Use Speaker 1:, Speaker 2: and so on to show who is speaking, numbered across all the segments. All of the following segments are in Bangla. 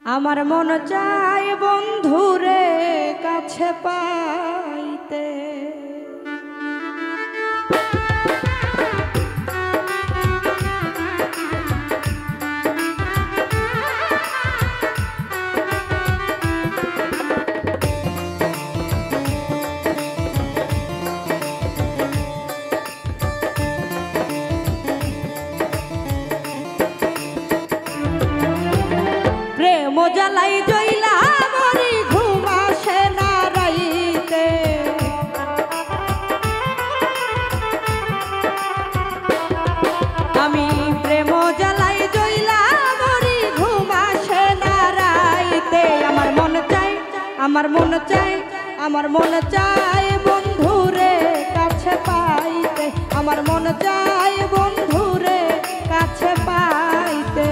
Speaker 1: আমার মন চায় বন্ধুরে কাছে পাইতে, প্রেম জ্বালাই জইলা মরি ঘুম আসে না রাইতে। আমি প্রেম জ্বালাই জইলা মরি ঘুম আসে না রাইতে। আমার মন চাই, আমার মন চাই, আমার মন চাই বন্ধুরে কাছে পাইতে। আমার মন চাই বন্ধুরে কাছে পাইতে।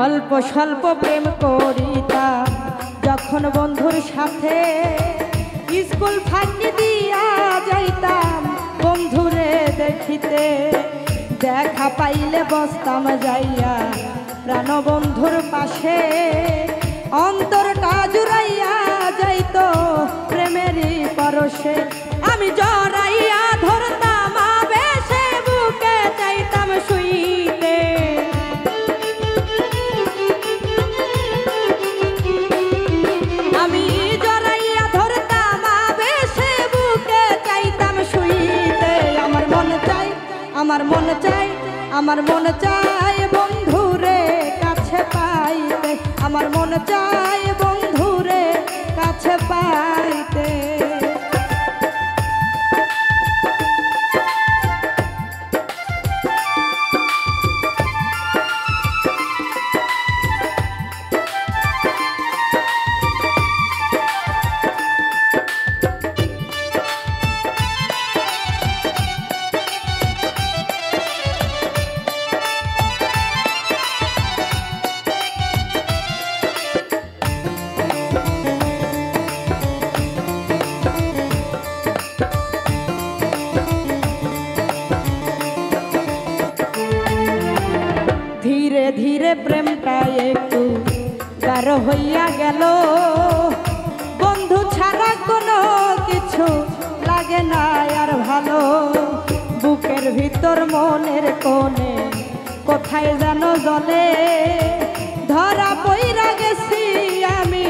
Speaker 1: অল্প স্বল্প প্রেম করিতাম যখন বন্ধুর সাথে, স্কুল ফাঁকি দিয়া যাইতাম বন্ধুরে দেখিতে। দেখা পাইলে বসতাম যাইয়া প্রাণ বন্ধুর পাশে, অন্তরটা জুড়াইয়া যাইত প্রেমেরই পরশে। আমি জড়াইয়া ধরতাম আবেশে, বুকে চাইতাম শুইতে। আমি জড়াইয়া ধরতাম আবেশে, বুকে চাইতাম শুইতে। আমার মন চাই, আমার মন চাই, আমার মন চাই বন্ধুরে কাছে পাইতে। আমার মন চাই বন্ধুরে কাছে পাইতে। ধীরে ধীরে প্রেমটা একটু গাঢ় হইয়া গেল, বন্ধু ছাড়া কোনো কিছু লাগে না আর ভালো। বুকের ভিতর মনের কোণে কোথায় যেন জ্বলে, ধরা পইরা গেছি আমি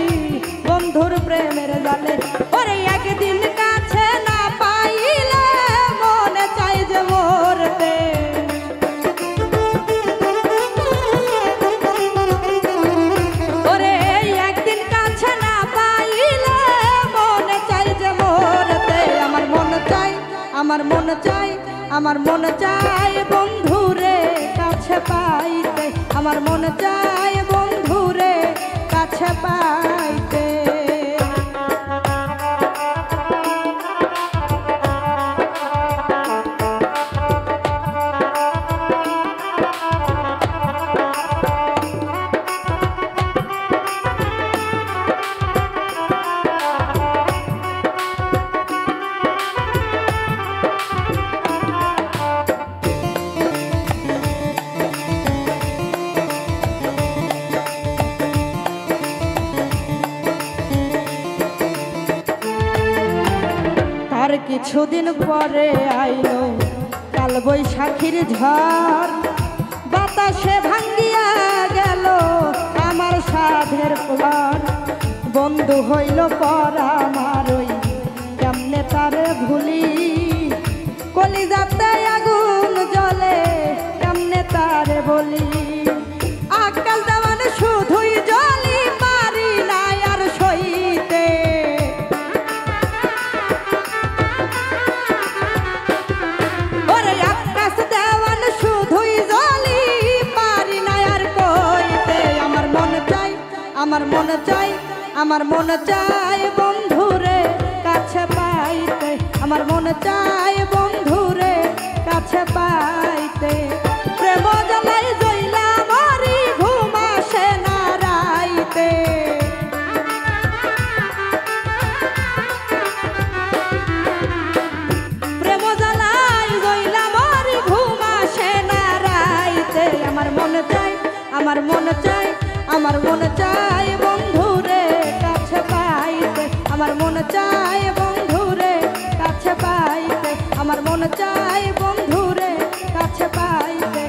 Speaker 1: বন্ধুর প্রেমের জালে। ওরে একদিন কাছে না পাইলে মনে চাই যে মরতে। আমার মন চাই, আমার মন চাই বন্ধুরে কাছে পাইতে। আমার মন চাই বন্ধুরে কাছে পাইতে। আর কিছুদিন পরে আইলো কাল বৈশাখীর ঝড়, বাতাসে ভাঙ্গিয়া গেল আমার সাধের প্রাণ। বন্ধু হইল পর আমার ওই কেমনে তারে ভুলি, কলিজাতে আগুন জ্বলে কেমনে তারে বলি। আকাল দেওয়ান শুধুই জলি, পারি না আর সইতে। ওরে আকাশ দেওয়ান শুধুই জলি, আমার মন চায় বন্ধুরে কাছে পাইতে, আমার মন চায় বন্ধুরে কাছে পাইতে। প্রেম জ্বালাই জইলা মরি ঘুম আসে না রাইতে। প্রেম জ্বালাই জইলা মরি ঘুম আসে না রাইতে। আমার মন চায়, আমার মন চায়, আমার মন চায় বন্ধুরে কাছে পাইতে, আমার মন চায় বন্ধুরে কাছে পাইতে, আমার মন চায় বন্ধুরে কাছে পাইতে।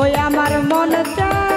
Speaker 1: ওই আমার মন চায়।